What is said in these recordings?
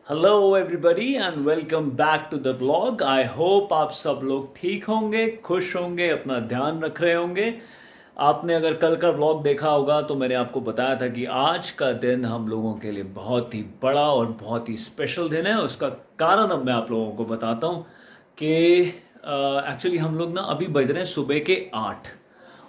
Hello everybody and welcome back to the vlog. I hope आप सब लोग ठीक होंगे, खुश होंगे, अपना ध्यान रख रहे होंगे। आपने अगर कल का व्लॉग देखा होगा तो मैंने आपको बताया था कि आज का दिन हम लोगों के लिए बहुत ही बड़ा और बहुत ही स्पेशल दिन है। उसका कारण अब मैं आप लोगों को बताता हूँ कि एक्चुअली हम लोग ना अभी बज रहे हैं सुबह के 8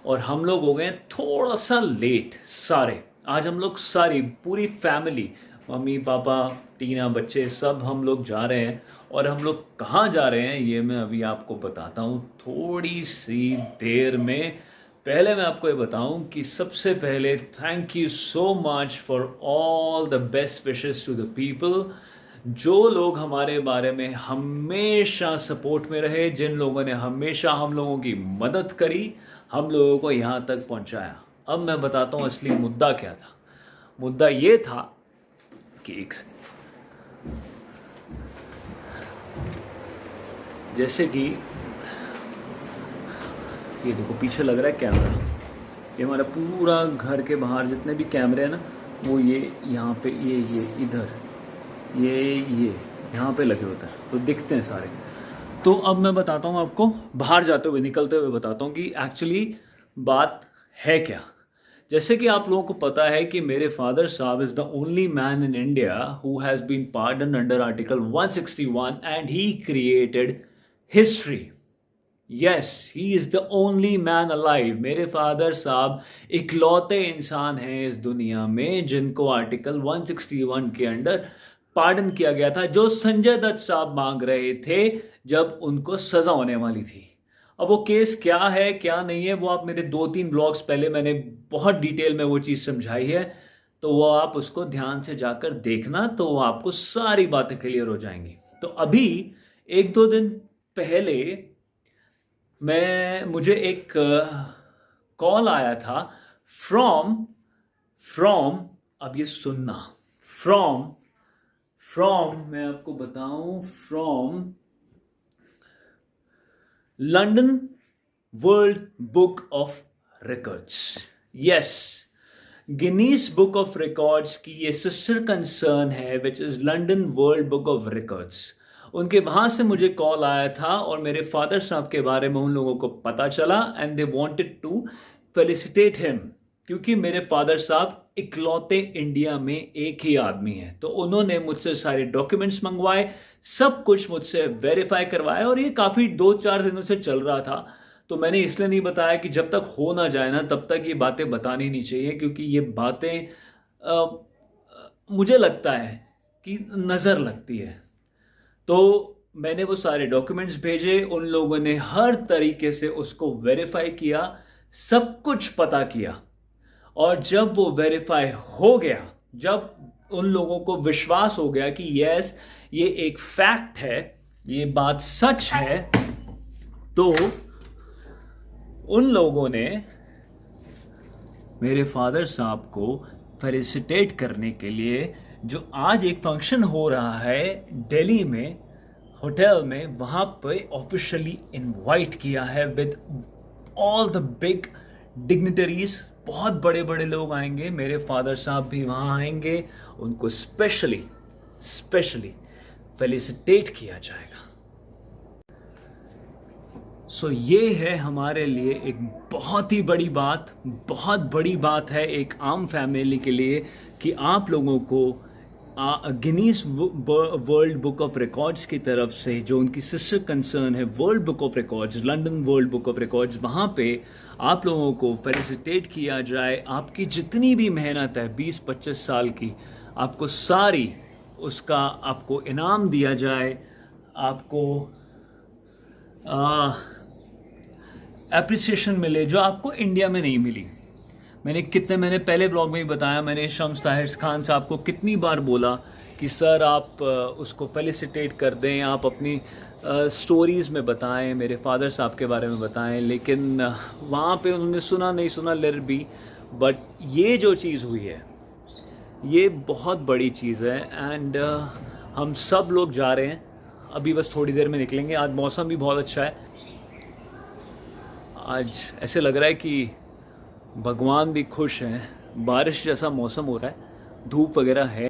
और हम लोग हो गए थोड़ा सा लेट सारे। आज हम लोग सारी पूरी फैमिली, मम्मी पापा, टीना, बच्चे, सब हम लोग जा रहे हैं। और हम लोग कहाँ जा रहे हैं ये मैं अभी आपको बताता हूँ थोड़ी सी देर में। पहले मैं आपको ये बताऊं कि सबसे पहले thank you so much for all the best wishes to the people, जो लोग हमारे बारे में हमेशा सपोर्ट में रहे, जिन लोगों ने हमेशा हम लोगों की मदद करी, हम लोगों को यहाँ तक पहुँचाया। अब मैं बताता हूँ असली मुद्दा क्या था। मुद्दा ये था कि जैसे कि ये देखो पीछे लग रहा है कैमरा, ये हमारा पूरा घर के बाहर जितने भी कैमरे हैं ना, वो ये यहाँ पे ये इधर ये यहाँ पे लगे होते हैं तो दिखते हैं सारे। तो अब मैं बताता हूँ आपको, बाहर जाते हुए निकलते हुए बताता हूँ कि एक्चुअली बात है क्या। जैसे कि आप लोगों को पता है कि मेरे फादर साहब is the only man in India who has been pardon under article 161 and he created history. Yes, he is the only man alive. मेरे फादर साहब इकलौते इंसान हैं इस दुनिया में जिनको आर्टिकल 161 के अंडर पार्डन किया गया था, जो संजय दत्त साहब मांग रहे थे जब उनको सजा होने वाली थी। अब वो केस क्या है क्या नहीं है वो आप मेरे 2-3 ब्लॉग्स पहले मैंने बहुत डिटेल में वो चीज़ समझाई है, तो वो आप उसको ध्यान से जाकर देखना, तो वो आपको सारी बातें क्लियर हो जाएंगी। तो अभी 1-2 दिन पहले मुझे एक कॉल आया था फ्रॉम फ्रॉम अब ये सुनना, फ्रॉम फ्रॉम मैं आपको बताऊं, from London world book of records. Yes, Guinness book of records की ये सिस्टर कंसर्न है which is London world book of records. उनके वहां से मुझे कॉल आया था और मेरे फादर साहब के बारे में उन लोगों को पता चला and they wanted to felicitate him, क्योंकि मेरे फादर साहब इकलौते इंडिया में एक ही आदमी है। तो उन्होंने मुझसे सारे डॉक्यूमेंट्स मंगवाए, सब कुछ मुझसे वेरीफाई करवाया और ये काफ़ी 2-4 दिनों से चल रहा था। तो मैंने इसलिए नहीं बताया कि जब तक हो ना जाए ना तब तक ये बातें बतानी नहीं चाहिए, क्योंकि ये बातें मुझे लगता है कि नज़र लगती है। तो मैंने वो सारे डॉक्यूमेंट्स भेजे, उन लोगों ने हर तरीके से उसको वेरीफाई किया, सब कुछ पता किया। और जब वो वेरीफाई हो गया, जब उन लोगों को विश्वास हो गया कि यस ये एक फैक्ट है, ये बात सच है, तो उन लोगों ने मेरे फादर साहब को फेलिसिटेट करने के लिए, जो आज एक फंक्शन हो रहा है दिल्ली में होटल में, वहाँ पे ऑफिशियली इनवाइट किया है with all the big dignitaries. बहुत बड़े बड़े लोग आएंगे, मेरे फादर साहब भी वहाँ आएंगे, उनको स्पेशली फेलिसिटेट किया जाएगा। सो ये है हमारे लिए एक बहुत ही बड़ी बात, बहुत बड़ी बात है एक आम फैमिली के लिए कि आप लोगों को Guinness world book of records की तरफ से, जो उनकी सिस्टर कंसर्न है world book of records, London world book of records, वहाँ पे आप लोगों को फेलिसिटेट किया जाए। आपकी जितनी भी मेहनत है 20-25 साल की, आपको सारी उसका आपको इनाम दिया जाए, आपको एप्रिसिएशन मिले जो आपको इंडिया में नहीं मिली। मैंने पहले ब्लॉग में ही बताया, मैंने शम्स ताहिर खान साहब को कितनी बार बोला कि सर आप उसको फेलिसिटेट कर दें, आप अपनी स्टोरीज़ में बताएं, मेरे फादर साहब के बारे में बताएं, लेकिन वहाँ पे उन्होंने सुना नहीं सुना, लेट बी। बट ये जो चीज़ हुई है ये बहुत बड़ी चीज़ है एंड हम सब लोग जा रहे हैं, अभी बस थोड़ी देर में निकलेंगे। आज मौसम भी बहुत अच्छा है, आज ऐसे लग रहा है कि भगवान भी खुश हैं, बारिश जैसा मौसम हो रहा है, धूप वगैरह है।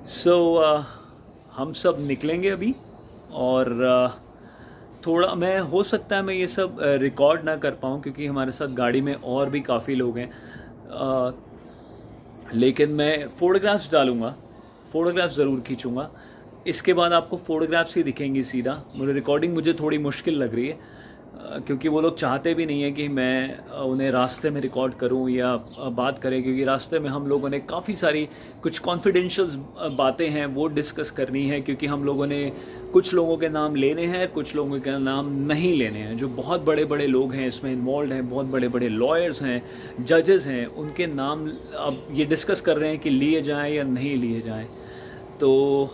सो हम सब निकलेंगे अभी, और थोड़ा मैं हो सकता है मैं ये सब रिकॉर्ड ना कर पाऊँ क्योंकि हमारे साथ गाड़ी में और भी काफ़ी लोग हैं, लेकिन मैं फ़ोटोग्राफ्स डालूँगा, फ़ोटोग्राफ्स ज़रूर खींचूँगा। इसके बाद आपको फ़ोटोग्राफ्स ही दिखेंगी सीधा। मुझे रिकॉर्डिंग मुझे थोड़ी मुश्किल लग रही है क्योंकि वो लोग चाहते भी नहीं है कि मैं उन्हें रास्ते में रिकॉर्ड करूं या बात करें, क्योंकि रास्ते में हम लोगों ने काफ़ी सारी कुछ कॉन्फिडेंशियल बातें हैं वो डिस्कस करनी है, क्योंकि हम लोगों ने कुछ लोगों के नाम लेने हैं, कुछ लोगों के नाम नहीं लेने हैं। जो बहुत बड़े बड़े लोग हैं इसमें इन्वॉल्व हैं, बहुत बड़े बड़े लॉयर्स हैं, जजेस हैं, उनके नाम अब ये डिस्कस कर रहे हैं कि लिए जाएँ या नहीं लिए जाएँ। तो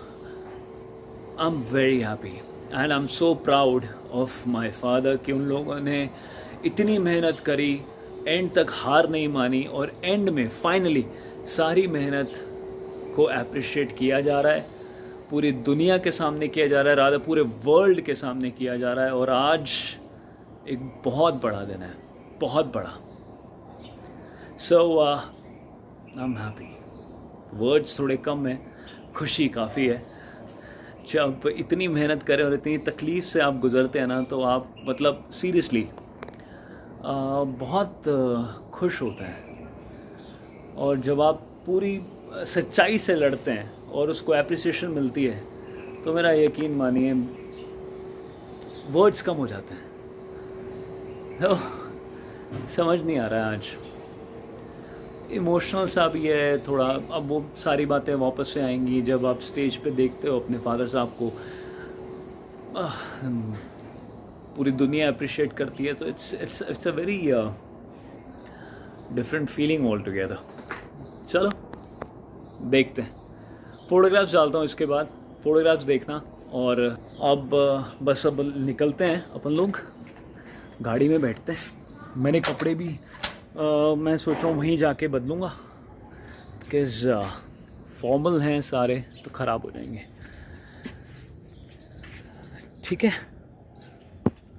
I'm very happy and I'm so proud of my father कि उन लोगों ने इतनी मेहनत करी, एंड तक हार नहीं मानी, और एंड में फाइनली सारी मेहनत को अप्रिशिएट किया जा रहा है, पूरी दुनिया के सामने किया जा रहा है, राधा पूरे वर्ल्ड के सामने किया जा रहा है। और आज एक बहुत बड़ा दिन है, बहुत बड़ा। सो आई एम हैप्पी, वर्ड्स थोड़े कम हैं, खुशी काफ़ी है। जब इतनी मेहनत करें और इतनी तकलीफ़ से आप गुज़रते हैं ना, तो आप मतलब सीरियसली बहुत खुश होते हैं। और जब आप पूरी सच्चाई से लड़ते हैं और उसको एप्रिसिएशन मिलती है, तो मेरा यकीन मानिए वर्ड्स कम हो जाते हैं। तो समझ नहीं आ रहा है, आज इमोशनल सा भी है थोड़ा। अब वो सारी बातें वापस से आएंगी जब आप स्टेज पे देखते हो अपने फादर साहब को, पूरी दुनिया अप्रिशिएट करती है, तो it's a very different feeling all together. चलो देखते हैं, फ़ोटोग्राफ्स डालता हूँ इसके बाद, फ़ोटोग्राफ्स देखना। और अब बस अब निकलते हैं अपन लोग, गाड़ी में बैठते हैं। मैंने कपड़े भी मैं सोच रहा हूँ वहीं जाके बदलूँगा, बिकॉज़ फॉर्मल हैं सारे तो ख़राब हो जाएंगे। ठीक है,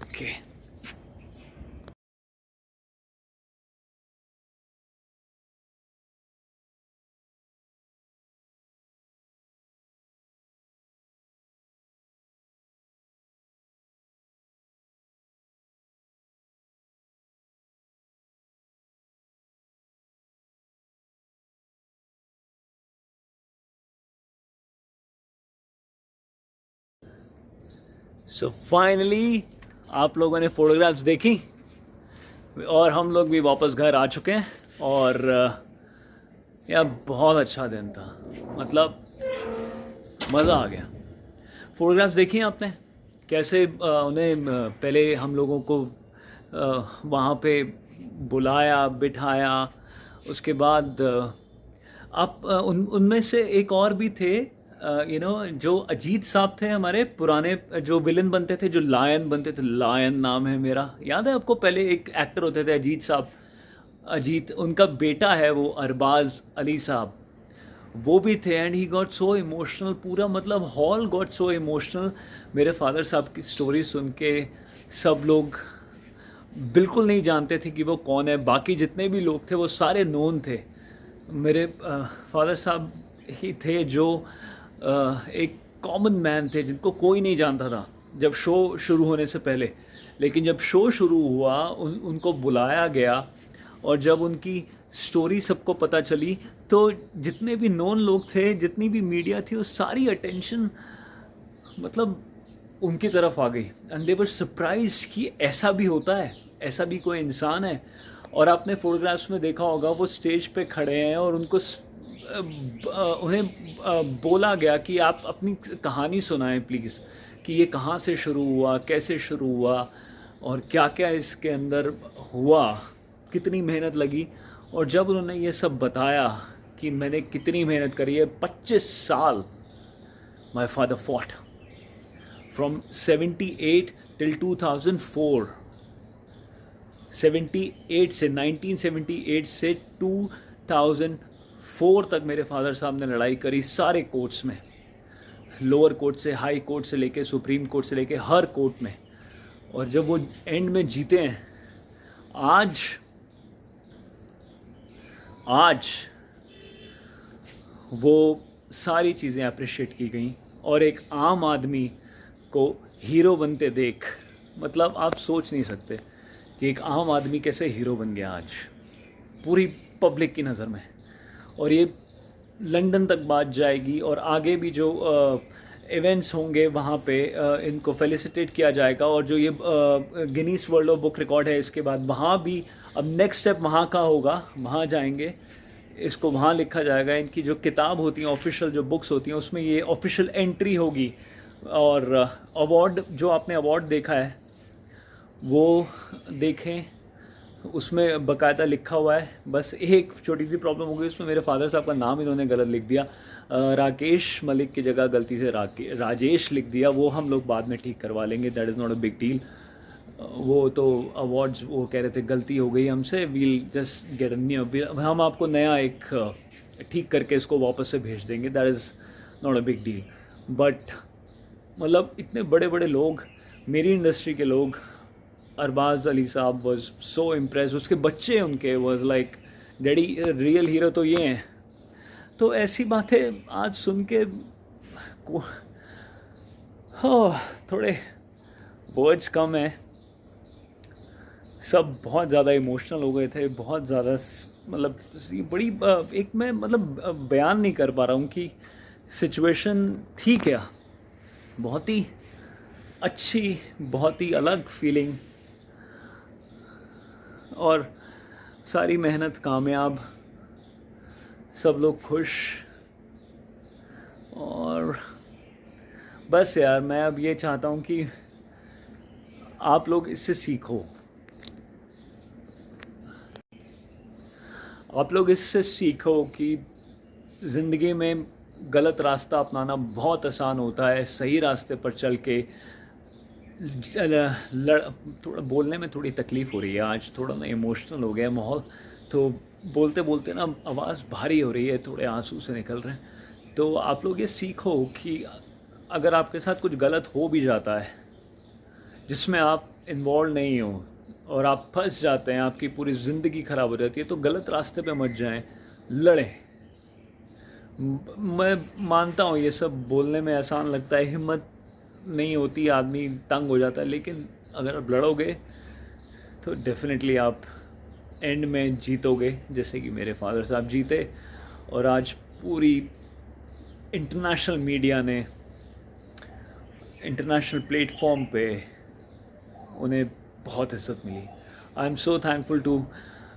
ओके। सो फाइनली आप लोगों ने फ़ोटोग्राफ्स देखी और हम लोग भी वापस घर आ चुके हैं। और यार बहुत अच्छा दिन था, मतलब मज़ा आ गया। फ़ोटोग्राफ्स देखी आपने कैसे उन्हें पहले हम लोगों को वहाँ पे बुलाया बिठाया, उसके बाद आप उनमें से एक और भी थे, जो अजीत साहब थे हमारे पुराने, जो विलन बनते थे, जो लायन बनते थे, लायन नाम है मेरा, याद है आपको? पहले एक एक्टर होते थे अजीत साहब, अजीत, उनका बेटा है वो अरबाज अली साहब, वो भी थे। And he got so emotional, पूरा मतलब हॉल गॉट सो इमोशनल मेरे फादर साहब की स्टोरी सुन के। सब लोग बिल्कुल नहीं जानते थे कि वो कौन है, बाकी जितने भी लोग थे वो सारे नोन थे। मेरे फादर साहब ही थे जो एक कॉमन मैन थे जिनको कोई नहीं जानता था जब शो शुरू होने से पहले। लेकिन जब शो शुरू हुआ उनको बुलाया गया, और जब उनकी स्टोरी सबको पता चली, तो जितने भी नॉन लोग थे, जितनी भी मीडिया थी, वो सारी अटेंशन मतलब उनकी तरफ आ गई। एंड दे वर सरप्राइज कि ऐसा भी होता है, ऐसा भी कोई इंसान है। और आपने फोटोग्राफ्स में देखा होगा वो स्टेज पे खड़े हैं और उनको उन्हें बोला गया कि आप अपनी कहानी सुनाएं प्लीज़, कि ये कहाँ से शुरू हुआ, कैसे शुरू हुआ, और क्या क्या इसके अंदर हुआ, कितनी मेहनत लगी। और जब उन्होंने ये सब बताया कि मैंने कितनी मेहनत करी है, 25 साल my father fought from 78 till 2004, 78 से 1978 से 2004 तक मेरे फादर साहब ने लड़ाई करी सारे कोर्ट्स में, लोअर कोर्ट से, हाई कोर्ट से लेके सुप्रीम कोर्ट से लेके हर कोर्ट में। और जब वो एंड में जीते हैं, आज वो सारी चीज़ें अप्रिशिएट की गई। और एक आम आदमी को हीरो बनते देख, मतलब आप सोच नहीं सकते कि एक आम आदमी कैसे हीरो बन गया आज पूरी पब्लिक की नज़र में। और ये लंदन तक बात जाएगी और आगे भी जो इवेंट्स होंगे वहाँ पे इनको फेलिसिटेट किया जाएगा। और जो ये Guinness world of book record है इसके बाद वहाँ भी अब नेक्स्ट स्टेप वहाँ का होगा, वहाँ जाएंगे, इसको वहाँ लिखा जाएगा। इनकी जो किताब होती हैं, ऑफिशियल जो बुक्स होती हैं, उसमें ये ऑफिशियल एंट्री होगी। और अवार्ड, जो आपने अवार्ड देखा है वो देखें, उसमें बाकायदा लिखा हुआ है। बस एक छोटी सी प्रॉब्लम हो गई, उसमें मेरे फादर साहब का नाम इन्होंने गलत लिख दिया, राकेश मलिक की जगह गलती से राजेश लिख दिया। वो हम लोग बाद में ठीक करवा लेंगे, that is not a big deal. वो तो अवार्ड्स वो कह रहे थे गलती हो गई हमसे, we'll just get a new, हम आपको नया एक ठीक करके इसको वापस से भेज देंगे, that is not a big deal. But मतलब इतने बड़े बड़े लोग, मेरी इंडस्ट्री के लोग, अरबाज अली साहब वाज सो इम्प्रेस, उसके बच्चे उनके was like daddy real hero तो ये हैं। तो ऐसी बातें आज सुन के थोड़े वर्ड्स कम है, सब बहुत ज़्यादा इमोशनल हो गए थे, बहुत ज़्यादा, मतलब ये बड़ी एक मैं मतलब बयान नहीं कर पा रहा हूँ कि सिचुएशन थी क्या। बहुत ही अच्छी, बहुत ही अलग फीलिंग, और सारी मेहनत कामयाब, सब लोग खुश। और बस यार मैं अब ये चाहता हूँ कि आप लोग इससे सीखो, आप लोग इससे सीखो कि ज़िंदगी में गलत रास्ता अपनाना बहुत आसान होता है, सही रास्ते पर चल के थोड़ा बोलने में थोड़ी तकलीफ़ हो रही है आज, थोड़ा ना इमोशनल हो गया माहौल, तो बोलते बोलते ना आवाज़ भारी हो रही है, थोड़े आंसू से निकल रहे हैं। तो आप लोग ये सीखो कि अगर आपके साथ कुछ गलत हो भी जाता है जिसमें आप इन्वॉल्व नहीं हो और आप फंस जाते हैं, आपकी पूरी ज़िंदगी ख़राब हो जाती है, तो गलत रास्ते पे मत जाएं, लड़ें। मैं मानता हूँ ये सब बोलने में आसान लगता है, हिम्मत नहीं होती, आदमी तंग हो जाता है, लेकिन अगर आप लड़ोगे तो डेफिनेटली आप एंड में जीतोगे, जैसे कि मेरे फादर साहब जीते। और आज पूरी इंटरनेशनल मीडिया ने, इंटरनेशनल प्लेटफॉर्म पे उन्हें बहुत इज्जत मिली। I am so thankful to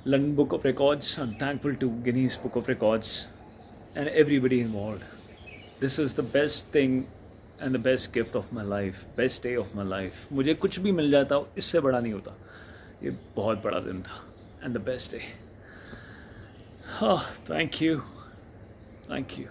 London book of records, I am thankful to Guinness book of records and everybody involve. This is the best thing and the best gift of my life, best day of my life. मुझे कुछ भी मिल जाता इससे बड़ा नहीं होता, ये बहुत बड़ा दिन था एंड द बेस्ट डे। हाँ, थैंक यू, थैंक यू।